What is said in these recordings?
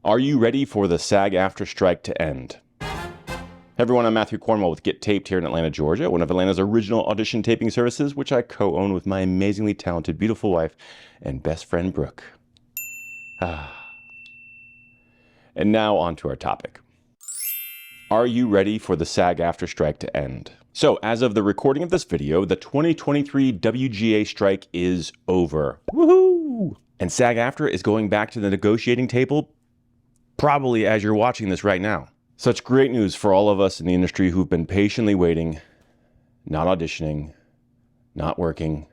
Are you ready for the SAG-AFTRA strike to end? Hey everyone, I'm Matthew Cornwell with Get Taped here in Atlanta, Georgia, one of Atlanta's original audition taping services, which I co-own with my amazingly talented, beautiful wife and best friend, Brooke. And now on to our topic. Are you ready for the SAG-AFTRA strike to end? So, as of the recording of this video, the 2023 WGA strike is over. Woohoo! And SAG-AFTRA is going back to the negotiating table probably as you're watching this right now. Such great news for all of us in the industry who've been patiently waiting, not auditioning, not working,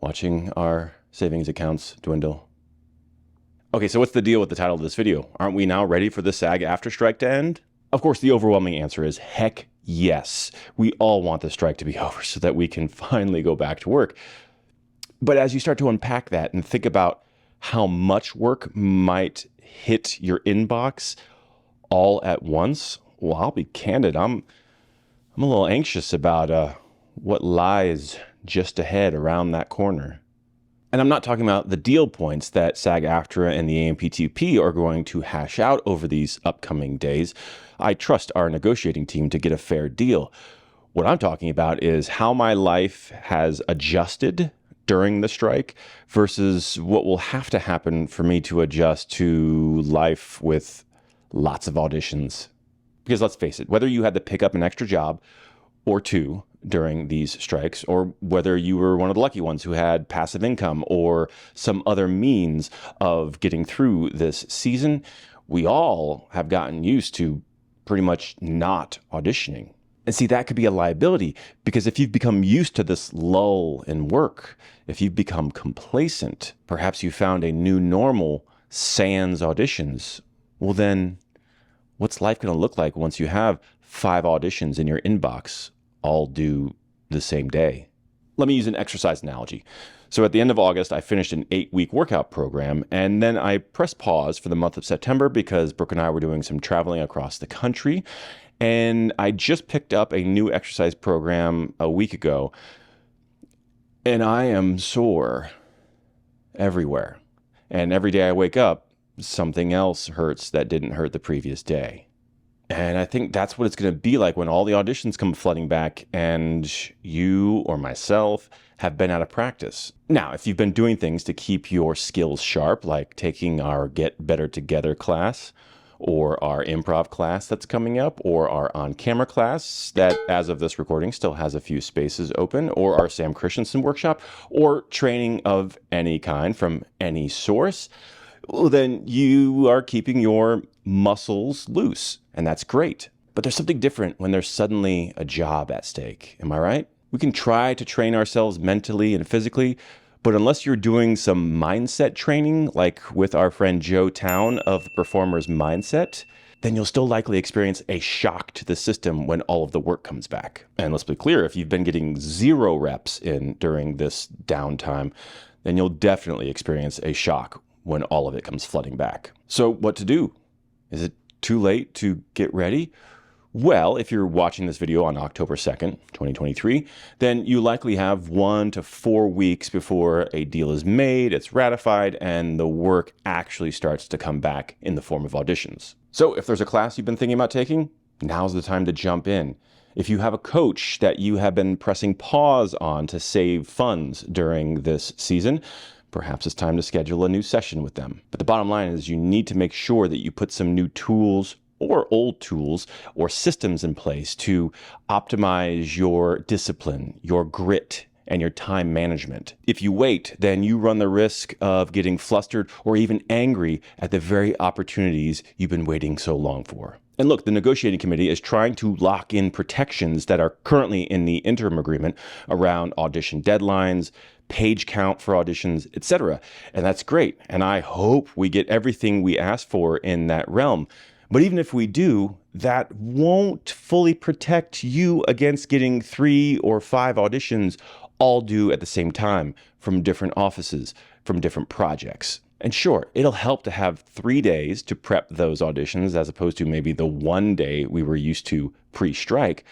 watching our savings accounts dwindle. Okay, so what's the deal with the title of this video? Aren't we now ready for the SAG-AFTRA strike to end? Of course, the overwhelming answer is heck yes. We all want the strike to be over so that we can finally go back to work. But as you start to unpack that and think about how much work might hit your inbox all at once, well, I'll be candid. I'm a little anxious about what lies just ahead around that corner. And I'm not talking about the deal points that SAG-AFTRA and the AMPTP are going to hash out over these upcoming days. I trust our negotiating team to get a fair deal. What I'm talking about is how my life has adjusted during the strike versus what will have to happen for me to adjust to life with lots of auditions. Because let's face it, whether you had to pick up an extra job or two during these strikes, or whether you were one of the lucky ones who had passive income or some other means of getting through this season, we all have gotten used to pretty much not auditioning. And see, that could be a liability, because if you've become used to this lull in work, if you've become complacent, perhaps you found a new normal sans auditions, well then, what's life going to look like once you have 5 auditions in your inbox, all due the same day? Let me use an exercise analogy. So at the end of August, I finished an 8-week workout program, and then I pressed pause for the month of September because Brooke and I were doing some traveling across the country. And I just picked up a new exercise program a week ago, and I am sore everywhere. And every day I wake up, something else hurts that didn't hurt the previous day. And I think that's what it's going to be like when all the auditions come flooding back and you or myself have been out of practice. Now, if you've been doing things to keep your skills sharp, like taking our Get Better Together class, or our improv class that's coming up, or our on-camera class that, as of this recording, still has a few spaces open, or our Sam Christensen workshop, or training of any kind from any source, well, then you are keeping your muscles loose, and that's great. But there's something different when there's suddenly a job at stake. Am I right? We can try to train ourselves mentally and physically, but unless you're doing some mindset training, like with our friend Joe Town of the Performer's Mindset, then you'll still likely experience a shock to the system when all of the work comes back. And let's be clear, if you've been getting 0 reps in during this downtime, then you'll definitely experience a shock when all of it comes flooding back. So what to do? Is it too late to get ready? Well, if you're watching this video on October 2nd, 2023, then you likely have 1 to 4 weeks before a deal is made, it's ratified, and the work actually starts to come back in the form of auditions. So if there's a class you've been thinking about taking, now's the time to jump in. If you have a coach that you have been pressing pause on to save funds during this season, perhaps it's time to schedule a new session with them. But the bottom line is you need to make sure that you put some new tools or old tools or systems in place to optimize your discipline, your grit, and your time management. If you wait, then you run the risk of getting flustered or even angry at the very opportunities you've been waiting so long for. And look, the negotiating committee is trying to lock in protections that are currently in the interim agreement around audition deadlines, page count for auditions, etc. And that's great. And I hope we get everything we asked for in that realm. But even if we do, that won't fully protect you against getting 3 or 5 auditions all due at the same time from different offices, from different projects. And sure, it'll help to have 3 days to prep those auditions as opposed to maybe the 1 day we were used to pre-strike.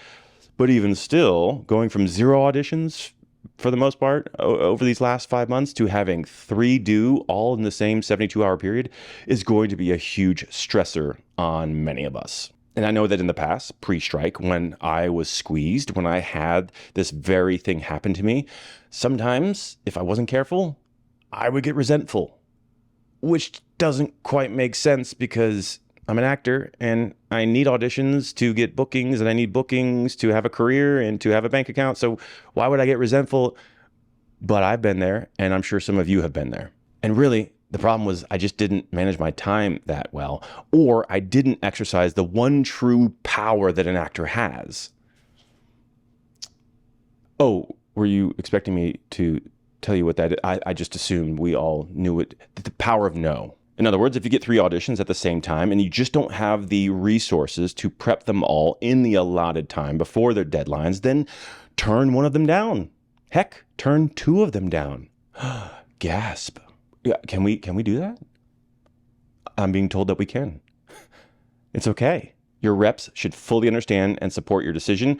But even still, going from 0 auditions for the most part, over these last 5 months, to having 3 due all in the same 72-hour period is going to be a huge stressor on many of us. And I know that in the past, pre-strike, when I was squeezed, when I had this very thing happen to me, sometimes, if I wasn't careful, I would get resentful, which doesn't quite make sense because I'm an actor and I need auditions to get bookings and I need bookings to have a career and to have a bank account. So why would I get resentful? But I've been there, and I'm sure some of you have been there. And really, the problem was I just didn't manage my time that well, or I didn't exercise the one true power that an actor has. Oh, were you expecting me to tell you what that is? I just assumed we all knew it. The power of no. In other words, if you get 3 auditions at the same time and you just don't have the resources to prep them all in the allotted time before their deadlines, then turn one of them down. Heck, turn 2 of them down. Gasp. Yeah, can we do that? I'm being told that we can. It's okay. Your reps should fully understand and support your decision.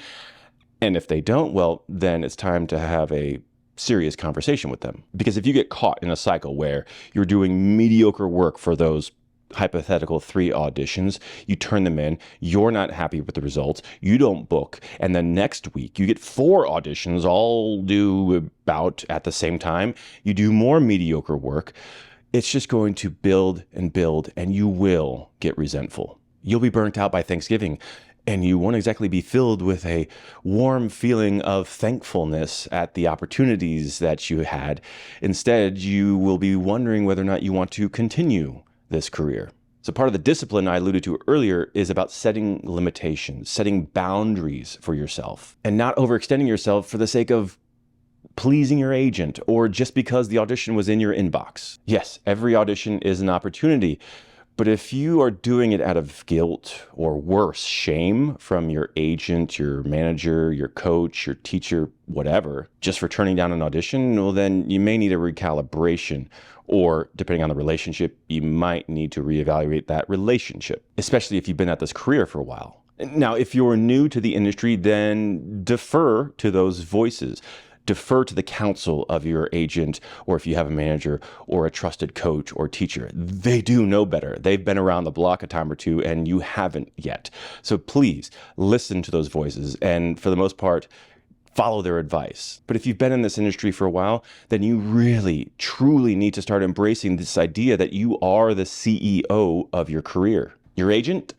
And if they don't, well, then it's time to have a serious conversation with them. Because if you get caught in a cycle where you're doing mediocre work for those hypothetical 3 auditions, you turn them in, you're not happy with the results, you don't book, and then next week you get 4 auditions all due about at the same time, you do more mediocre work, it's just going to build, and you will get resentful. You'll be burnt out by Thanksgiving, and you won't exactly be filled with a warm feeling of thankfulness at the opportunities that you had. Instead, you will be wondering whether or not you want to continue this career. So part of the discipline I alluded to earlier is about setting limitations, setting boundaries for yourself, and not overextending yourself for the sake of pleasing your agent or just because the audition was in your inbox. Yes, every audition is an opportunity. But if you are doing it out of guilt or worse, shame from your agent, your manager, your coach, your teacher, whatever, just for turning down an audition, well, then you may need a recalibration. Or depending on the relationship, you might need to reevaluate that relationship, especially if you've been at this career for a while. Now, if you're new to the industry, then defer to those voices. Defer to the counsel of your agent, or if you have a manager or a trusted coach or teacher. They do know better. They've been around the block a time or two and you haven't yet. So please listen to those voices and for the most part, follow their advice. But if you've been in this industry for a while, then you really, truly need to start embracing this idea that you are the CEO of your career. Your agent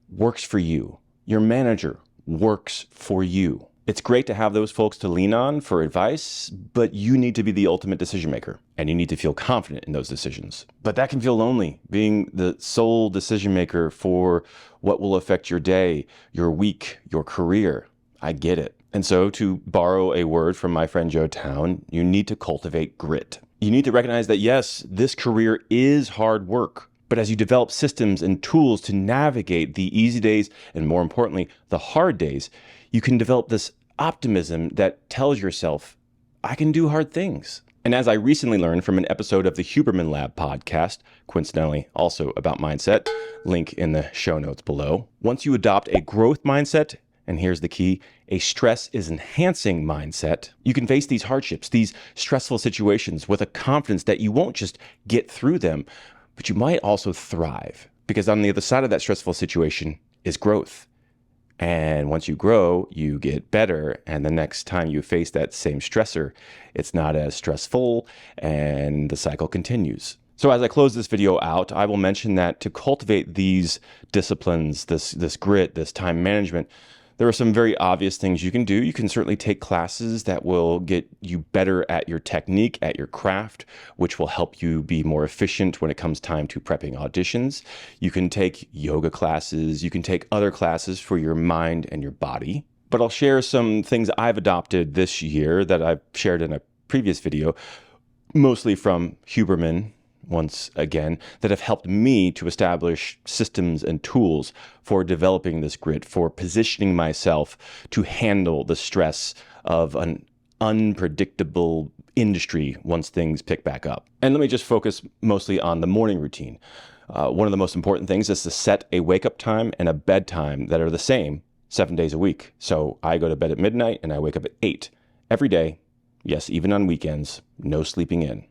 works for you. Your manager works for you. It's great to have those folks to lean on for advice, but you need to be the ultimate decision maker, and you need to feel confident in those decisions. But that can feel lonely, being the sole decision maker for what will affect your day, your week, your career. I get it. And so, to borrow a word from my friend Joe Town, you need to cultivate grit. You need to recognize that, yes, this career is hard work. But as you develop systems and tools to navigate the easy days, and more importantly, the hard days, you can develop this optimism that tells yourself, I can do hard things. And as I recently learned from an episode of the Huberman Lab podcast, coincidentally also about mindset, link in the show notes below, once you adopt a growth mindset, and here's the key, a stress is enhancing mindset, you can face these hardships, these stressful situations with a confidence that you won't just get through them, but you might also thrive. Because on the other side of that stressful situation is growth. And once you grow, you get better. And the next time you face that same stressor, it's not as stressful and the cycle continues. So as I close this video out, I will mention that to cultivate these disciplines, this grit, this time management, there are some very obvious things you can do. You can certainly take classes that will get you better at your technique, at your craft, which will help you be more efficient when it comes time to prepping auditions. You can take yoga classes. You can take other classes for your mind and your body. But I'll share some things I've adopted this year that I've shared in a previous video, mostly from Huberman, once again, that have helped me to establish systems and tools for developing this grit, for positioning myself to handle the stress of an unpredictable industry once things pick back up. And let me just focus mostly on the morning routine. One of the most important things is to set a wake-up time and a bedtime that are the same 7 days a week. So I go to bed at midnight and I wake up at 8 every day Yes, even on weekends, no sleeping in.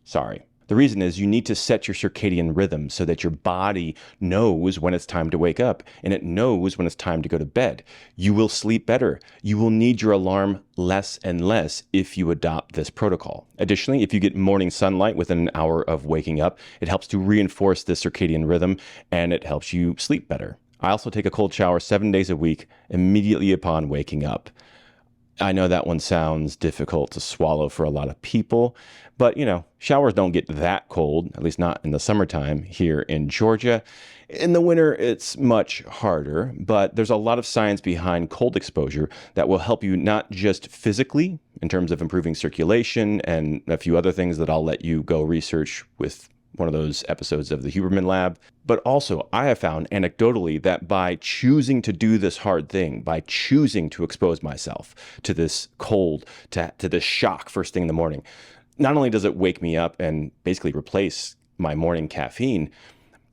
Sorry. The reason is you need to set your circadian rhythm so that your body knows when it's time to wake up and it knows when it's time to go to bed. You will sleep better. You will need your alarm less and less if you adopt this protocol. Additionally, if you get morning sunlight within an hour of waking up, it helps to reinforce the circadian rhythm and it helps you sleep better. I also take a cold shower 7 days a week immediately upon waking up. I know that one sounds difficult to swallow for a lot of people, but showers don't get that cold, at least not in the summertime here in Georgia. In the winter, it's much harder, but there's a lot of science behind cold exposure that will help you not just physically in terms of improving circulation and a few other things that I'll let you go research with one of those episodes of the Huberman Lab. But also, I have found anecdotally that by choosing to do this hard thing, by choosing to expose myself to this cold, to this shock first thing in the morning, not only does it wake me up and basically replace my morning caffeine,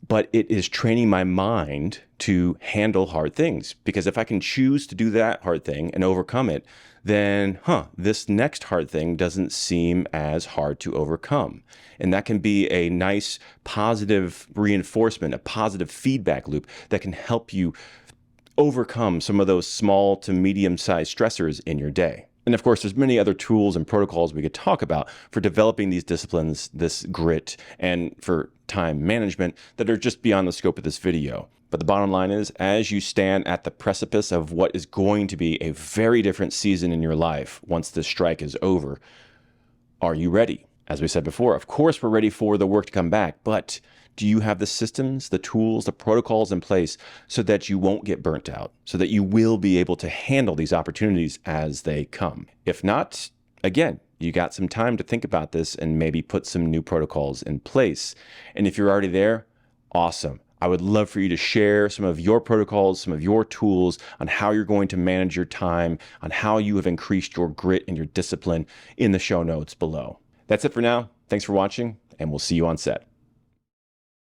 but it is training my mind to handle hard things. Because if I can choose to do that hard thing and overcome it, then this next hard thing doesn't seem as hard to overcome. And that can be a nice positive reinforcement, a positive feedback loop that can help you overcome some of those small to medium-sized stressors in your day. And of course, there's many other tools and protocols we could talk about for developing these disciplines, this grit, and for time management that are just beyond the scope of this video. But the bottom line is, as you stand at the precipice of what is going to be a very different season in your life once this strike is over, are you ready? As we said before, of course we're ready for the work to come back, but do you have the systems, the tools, the protocols in place so that you won't get burnt out, so that you will be able to handle these opportunities as they come? If not, again, you got some time to think about this and maybe put some new protocols in place. And if you're already there, awesome. I would love for you to share some of your protocols, some of your tools on how you're going to manage your time, on how you have increased your grit and your discipline in the show notes below. That's it for now. Thanks for watching, and we'll see you on set.